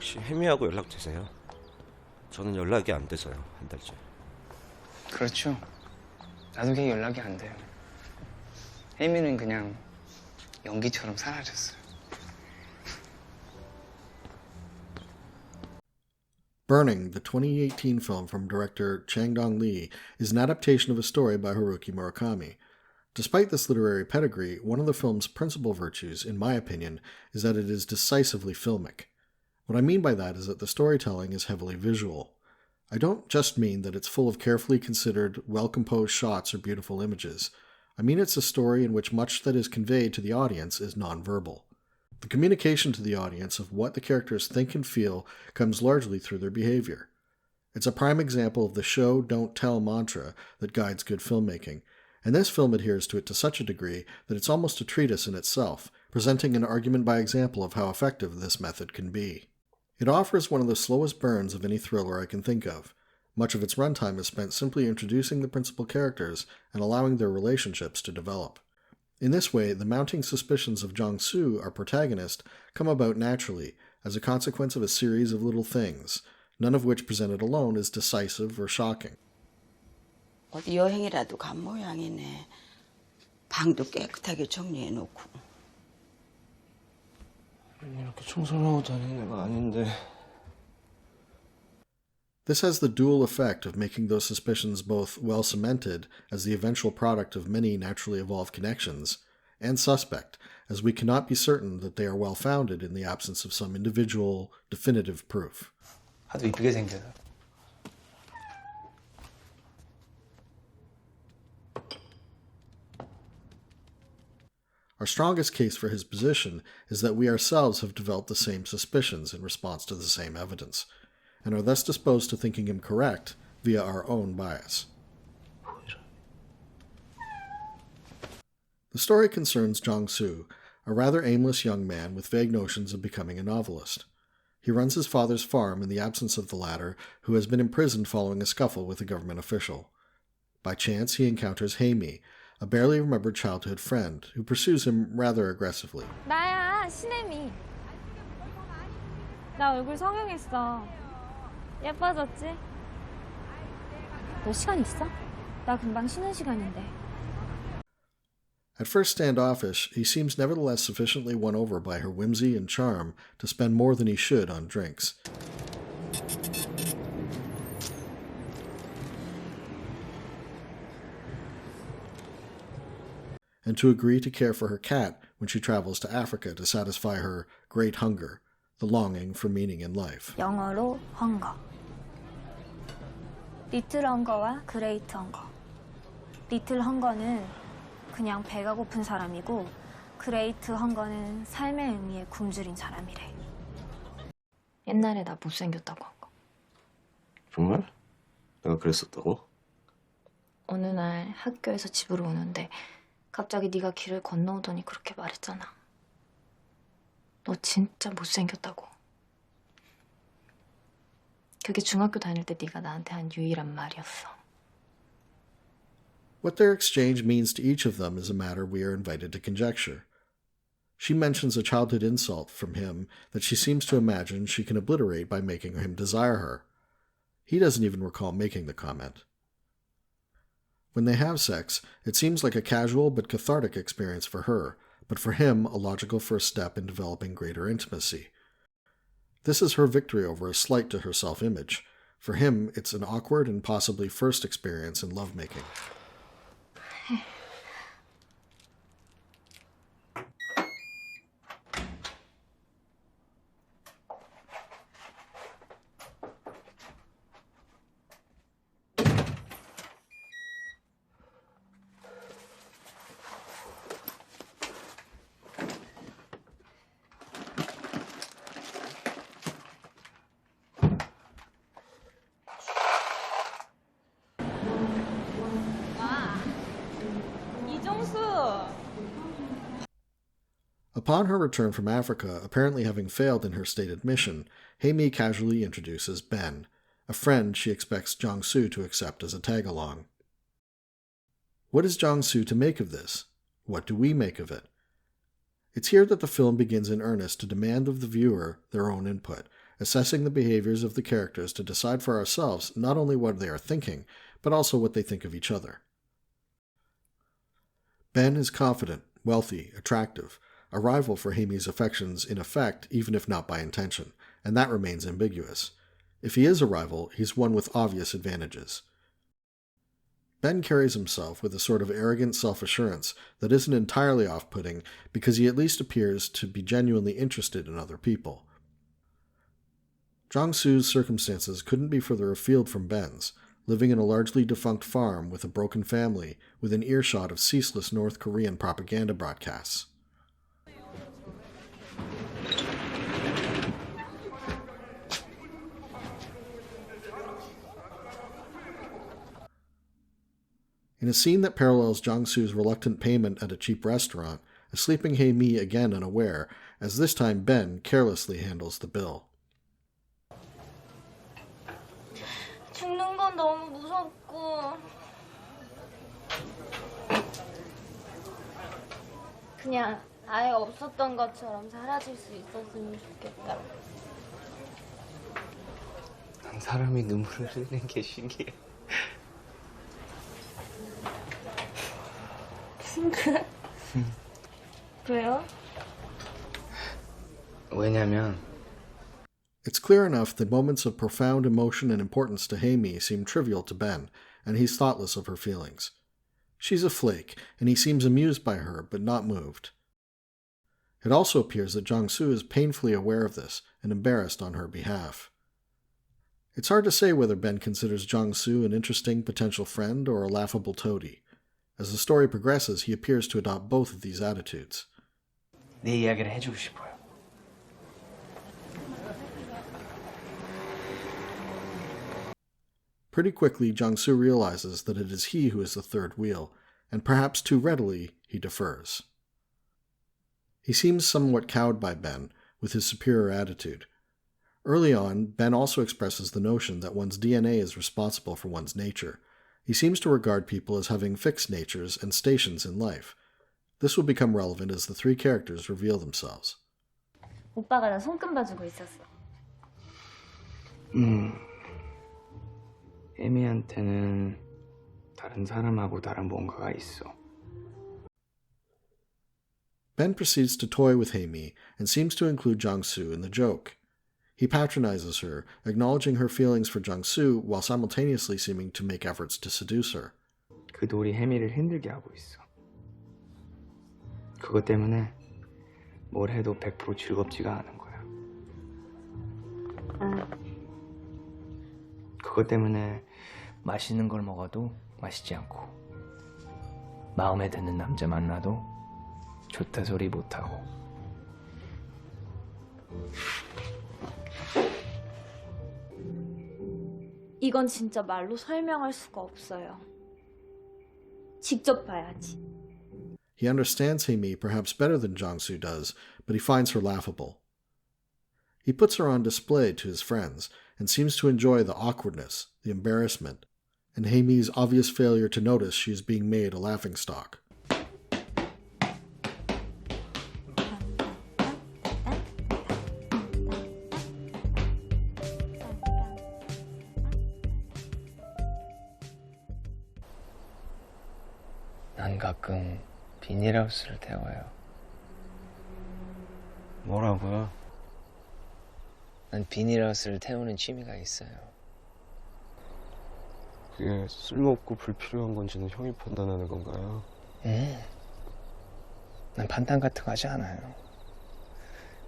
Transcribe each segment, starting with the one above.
혹시 혜미하고 연락되세요? 저는 연락이 안 돼서요, 한 달째. 그렇죠. 나도 걔 연락이 안 돼요. 혜미는 그냥 연기처럼 사라졌어요. Beoning, the 2018 film from director Chang-dong Lee, is an adaptation of a story by Haruki Murakami. Despite this literary pedigree, one of the film's principal virtues, in my opinion, is that it is decisively filmic. What I mean by that is that the storytelling is heavily visual. I don't just mean that it's full of carefully considered, well-composed shots or beautiful images. I mean it's a story in which much that is conveyed to the audience is nonverbal. The communication to the audience of what the characters think and feel comes largely through their behavior. It's a prime example of the show, don't tell mantra that guides good filmmaking, and this film adheres to it to such a degree that it's almost a treatise in itself, presenting an argument by example of how effective this method can be. It offers one of the slowest burns of any thriller I can think of. Much of its runtime is spent simply introducing the principal characters and allowing their relationships to develop. In this way, the mounting suspicions of Jong-su, our protagonist, come about naturally, as a consequence of a series of little things, none of which presented alone is decisive or shocking. 어디 여행이라도 간 모양이네. 방도 깨끗하게 정리해놓고. 이렇게 청소를 하고 다니는 애가 아닌데. This has the dual effect of making those suspicions both well cemented as the eventual product of many naturally evolved connections, and suspect, as we cannot be certain that they are well founded in the absence of some individual, definitive proof. 하도 이쁘게 생겨서. Our strongest case for his position is that we ourselves have developed the same suspicions in response to the same evidence, and are thus disposed to thinking him correct via our own bias. The story concerns Jong-su, a rather aimless young man with vague notions of becoming a novelist. He runs his father's farm in the absence of the latter, who has been imprisoned following a scuffle with a government official. By chance, he encounters Hae-Mi, a barely remembered childhood friend, who pursues him rather aggressively. 나야, 신혜미. 나 얼굴 성형했어. 예뻐졌지? 너 시간 있어? 나 금방 쉬는 시간인데. At first standoffish, he seems nevertheless sufficiently won over by her whimsy and charm to spend more than he should on drinks. And to agree to care for her cat when she travels to Africa to satisfy her great hunger, the longing for meaning in life. 영어로 헝거. 리틀 헝거와 그레이트 헝거. 리틀 헝거는 그냥 배가 고픈 사람이고 그레이트 헝거는 삶의 의미에 굶주린 사람이래. 옛날에 나 못생겼다고 한 거. 정말? 내가 그랬었다고? 어느 날 학교에서 집으로 오는데 갑자기 네가 길을 건너오더니 그렇게 말했잖아. 너 진짜 못생겼다고. 그게 중학교 다닐 때 네가 나한테 한 유일한 말이었어. What their exchange means to each of them is a matter we are invited to conjecture. She mentions a childhood insult from him that she seems to imagine she can obliterate by making him desire her. He doesn't even recall making the comment. When they have sex, it seems like a casual but cathartic experience for her, but for him, a logical first step in developing greater intimacy. This is her victory over a slight to her self-image. For him, it's an awkward and possibly first experience in lovemaking. Upon her return from Africa, apparently having failed in her stated mission, Hae-Mi casually introduces Ben, a friend she expects Jong-su to accept as a tag-along. What is Jong-su to make of this? What do we make of it? It's here that the film begins in earnest to demand of the viewer their own input, assessing the behaviors of the characters to decide for ourselves not only what they are thinking, but also what they think of each other. Ben is confident, wealthy, attractive, a rival for Hae-Mi's affections in effect, even if not by intention, and that remains ambiguous. If he is a rival, he's one with obvious advantages. Ben carries himself with a sort of arrogant self-assurance that isn't entirely off-putting because he at least appears to be genuinely interested in other people. Jong-su's circumstances couldn't be further afield from Ben's, living in a largely defunct farm with a broken family within earshot of ceaseless North Korean propaganda broadcasts. In a scene that parallels Jong-su's reluctant payment at a cheap restaurant, a sleeping Hae-Mi again unaware, as this time Ben carelessly handles the bill. 죽는 건 너무 무섭고 그냥 아예 없었던 것처럼 사라질 수 있었으면 좋겠다. 난 사람이 눈물을 흘리는 게 신기해. 왜요? 왜냐면 It's clear enough that moments of profound emotion and importance to Hae-Mi seem trivial to Ben, and he's thoughtless of her feelings. She's a flake, and he seems amused by her, but not moved. It also appears that Jong-su is painfully aware of this, and embarrassed on her behalf. It's hard to say whether Ben considers Jong-su an interesting potential friend or a laughable toady. As the story progresses, he appears to adopt both of these attitudes. 내 이야기를 해주고 싶어요. Pretty quickly, Jong-su realizes that it is he who is the third wheel, and perhaps too readily, he defers. He seems somewhat cowed by Ben, with his superior attitude. Early on, Ben also expresses the notion that one's DNA is responsible for one's nature. He seems to regard people as having fixed natures and stations in life. This will become relevant as the three characters reveal themselves. 오빠가 나 손금 봐주고 있었어. 해미한테는 다른 사람하고 다른 뭔가가 있어. Ben proceeds to toy with Hae-Mi and seems to include Jong-su in the joke. He patronizes her, acknowledging her feelings for Jong-su while simultaneously seeming to make efforts to seduce her. 그 돌이 해미를 힘들게 하고 있어. 그것 때문에 뭘 해도 100% 즐겁지가 않은 거야. 그것 때문에 맛있는 걸 먹어도 맛있지 않고 마음에 드는 남자 만나도 좋다 소리 못하고 이건 진짜 말로 설명할 수가 없어요. 직접 봐야지. He understands Hae-Mi perhaps better than Jong-su does, but he finds her laughable. He puts her on display to his friends and seems to enjoy the awkwardness, the embarrassment, and Hae-Mi's obvious failure to notice she is being made a laughingstock. 난 가끔 비닐하우스를 태워요. 뭐라고요? 난 비닐하우스를 태우는 취미가 있어요. 그게 쓸모없고 불필요한 건지는 형이 판단하는 건가요? 난 판단 같은 거 하지 않아요.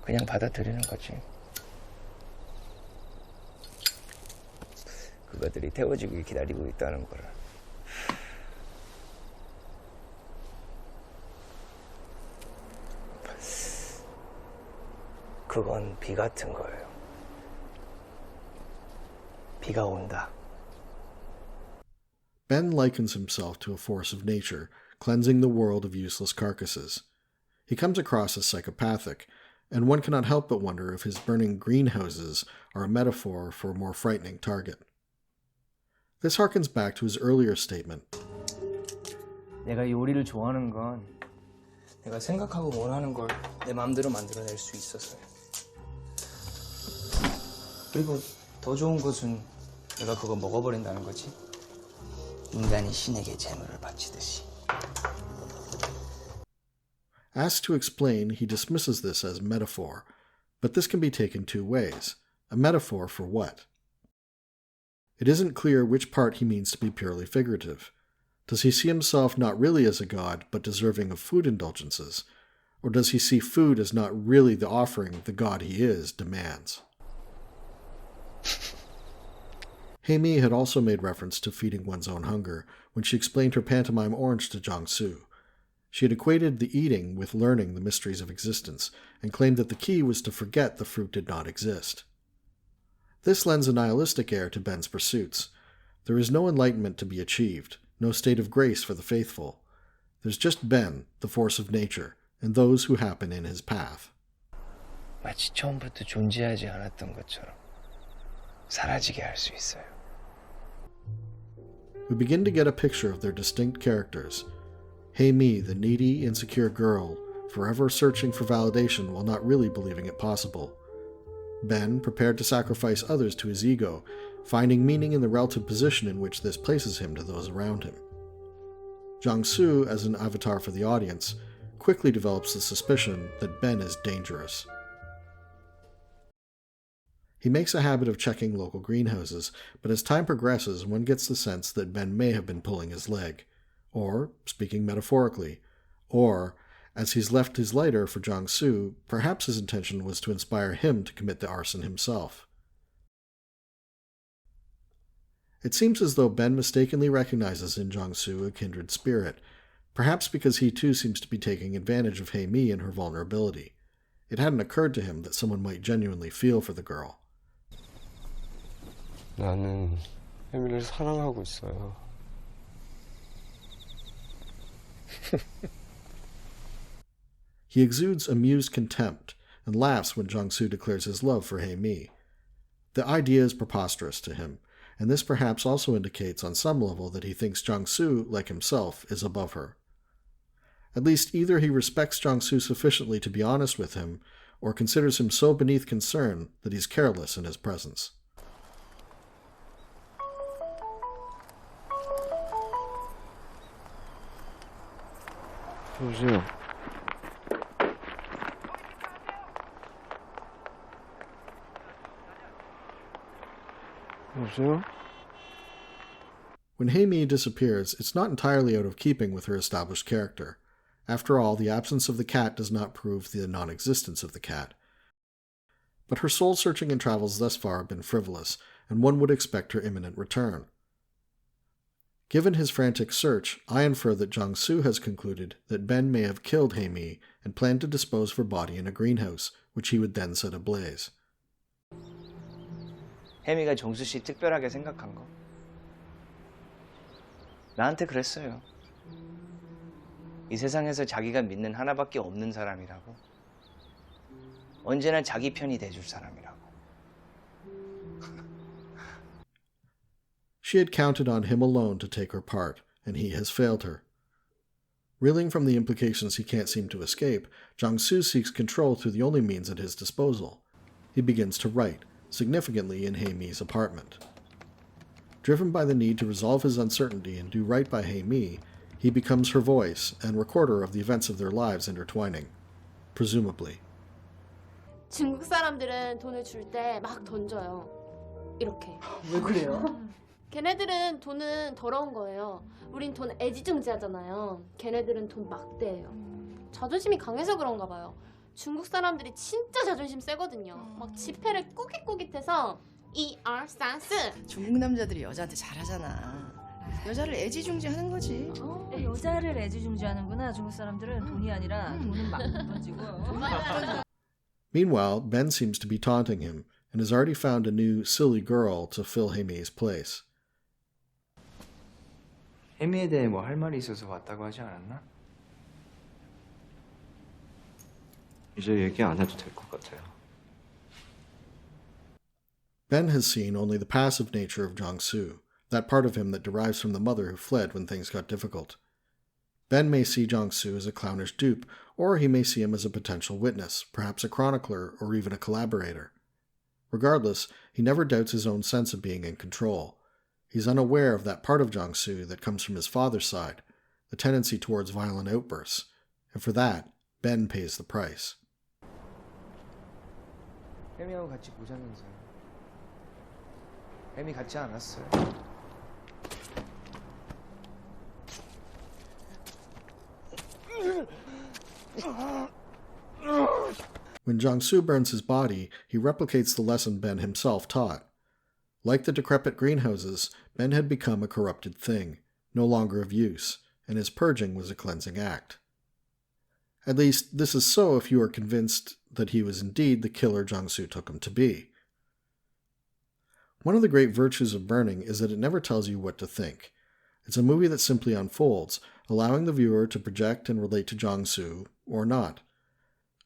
그냥 받아들이는 거지. 그것들이 태워지길 기다리고 있다는 거를. 그건 비 같은 거예요. 비가 온다. Ben likens himself to a force of nature, cleansing the world of useless carcasses. He comes across as psychopathic, and one cannot help but wonder if his burning greenhouses are a metaphor for a more frightening target. This harkens back to his earlier statement. 내가 요리를 좋아하는 건 내가 생각하고 원하는 걸 내 마음대로 만들어낼 수 있어서요. 그리고 더 좋은 것은 내가 그거 먹어버린다는 거지. 인간이 신에게 재물을 바치듯이. Asked to explain, he dismisses this as metaphor, but this can be taken two ways. A metaphor for what? It isn't clear which part he means to be purely figurative. Does he see himself not really as a god, but deserving of food indulgences? Or does he see food as not really the offering the god he is demands? Hae-Mi had also made reference to feeding one's own hunger when she explained her pantomime orange to Jong-su. She had equated the eating with learning the mysteries of existence, and claimed that the key was to forget the fruit did not exist. This lends a nihilistic air to Ben's pursuits. There is no enlightenment to be achieved, no state of grace for the faithful. There's just Ben, the force of nature, and those who happen in his path. 마치 처음부터 존재하지 않았던 것처럼 사라지게 할 수 있어요. We begin to get a picture of their distinct characters. Hae-Mi, the needy, insecure girl, forever searching for validation while not really believing it possible. Ben, prepared to sacrifice others to his ego, finding meaning in the relative position in which this places him to those around him. Jong-su, as an avatar for the audience, quickly develops the suspicion that Ben is dangerous. He makes a habit of checking local greenhouses, but as time progresses, one gets the sense that Ben may have been pulling his leg. Or, speaking metaphorically, or, as he's left his lighter for Jong-su, perhaps his intention was to inspire him to commit the arson himself. It seems as though Ben mistakenly recognizes in Jong-su a kindred spirit, perhaps because he too seems to be taking advantage of Hae-Mi and her vulnerability. It hadn't occurred to him that someone might genuinely feel for the girl. 나는 혜미를 사랑하고 있어요. He exudes amused contempt and laughs when Jong-su declares his love for Hae-Mi. The idea is preposterous to him, and this perhaps also indicates on some level that he thinks Jong-su, like himself, is above her. At least either he respects Jong-su sufficiently to be honest with him, or considers him so beneath concern that he's careless in his presence. 여보세요. 여보세요? When Hae-Mi disappears, it's not entirely out of keeping with her established character. After all, the absence of the cat does not prove the non-existence of the cat. But her soul-searching and travels thus far have been frivolous, and one would expect her imminent return. Given his frantic search, I infer that Jong-su has concluded that Ben may have killed Hae-Mi and planned to dispose of her body in a greenhouse, which he would then set ablaze. 혜미가 정수 씨 특별하게 생각한 거. 나한테 그랬어요. 이 세상에서 자기가 믿는 하나밖에 없는 사람이라고. 언제나 자기 편이 돼줄 사람이라고. She had counted on him alone to take her part, and he has failed her. Reeling from the implications he can't seem to escape, Jong-su seeks control through the only means at his disposal. He begins to write, significantly in Hae-Mi's apartment. Driven by the need to resolve his uncertainty and do right by Hae-Mi, he becomes her voice and recorder of the events of their lives intertwining, presumably. 중국 사람들은 돈을 줄 때 막 던져요. 이렇게. 왜 그래요? 걔네들은 돈은 더러운 거예요. 우린 돈 애지중지하잖아요. 걔네들은 돈 막대예요. 자존심이 강해서 그런가 봐요. 중국 사람들이 진짜 자존심 세거든요. 막 지폐를 꾸깃꾸깃해서 2, 3, 4. 중국 남자들이 여자한테 잘하잖아. 여자를 애지중지하는 거지. 여자를 애지중지하는구나. 중국 사람들은 돈이 아니라 돈은 막 던지고. Meanwhile, Ben seems to be taunting him, and has already found a new silly girl to fill Hae-Mi's place. 혜미에 대해 뭐 할 말이 있어서 왔다고 하지 않았나? 이제 얘기 안 해도 될 것 같아요. Ben has seen only the passive nature of Jong-su, that part of him that derives from the mother who fled when things got difficult. Ben may see Jong-su as a clownish dupe, or he may see him as a potential witness, perhaps a chronicler, or even a collaborator. Regardless, he never doubts his own sense of being in control. He's unaware of that part of Jong-su that comes from his father's side, the tendency towards violent outbursts, and for that, Ben pays the price. 혜미하고 같이 보자면서요. 혜미 같지 않았어요. When Jong-su burns his body, he replicates the lesson Ben himself taught. Like the decrepit greenhouses, Ben had become a corrupted thing, no longer of use, and his purging was a cleansing act. At least, this is so if you are convinced that he was indeed the killer Jong-su took him to be. One of the great virtues of Burning is that it never tells you what to think. It's a movie that simply unfolds, allowing the viewer to project and relate to Jong-su, or not.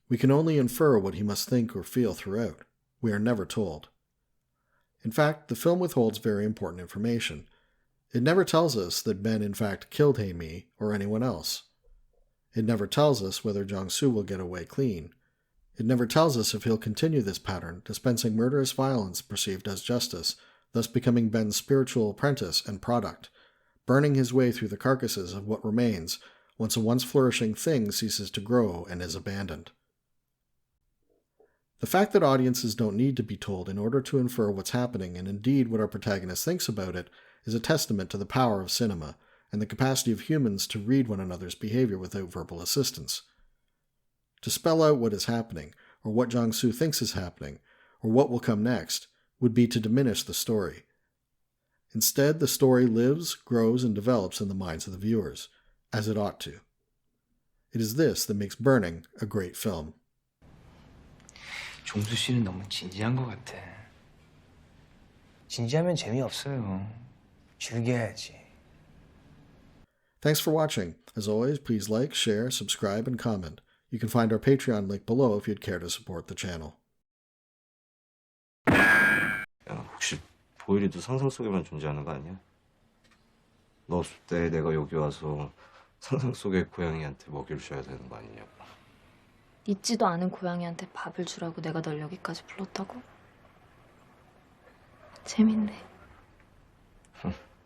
We can only infer what he must think or feel throughout. We are never told. In fact, the film withholds very important information. It never tells us that Ben in fact killed Hae-Mi or anyone else. It never tells us whether Jong-su will get away clean. It never tells us if he'll continue this pattern, dispensing murderous violence perceived as justice, thus becoming Ben's spiritual apprentice and product, burning his way through the carcasses of what remains once a once flourishing thing ceases to grow and is abandoned. The fact that audiences don't need to be told in order to infer what's happening and indeed what our protagonist thinks about it is a testament to the power of cinema and the capacity of humans to read one another's behavior without verbal assistance. To spell out what is happening, or what Jong-su thinks is happening, or what will come next, would be to diminish the story. Instead, the story lives, grows, and develops in the minds of the viewers, as it ought to. It is this that makes Burning a great film. 종수 씨는 너무 진지한 것 같아. 진지하면 재미없어요. 즐겨야지. Thanks for watching. As always, please like, share, subscribe, and comment. You can find our Patreon link below if you'd care to support the channel. 야, 혹시 보일이도 상상 속에만 존재하는 거 아니야? 너 없을 때 내가 여기 와서 상상 속의 고양이한테 먹이를 줘야 되는 거 아니냐고. 있지도 않은 고양이한테 밥을 주라고 내가 널 여기까지 불렀다고? 재밌네. 응.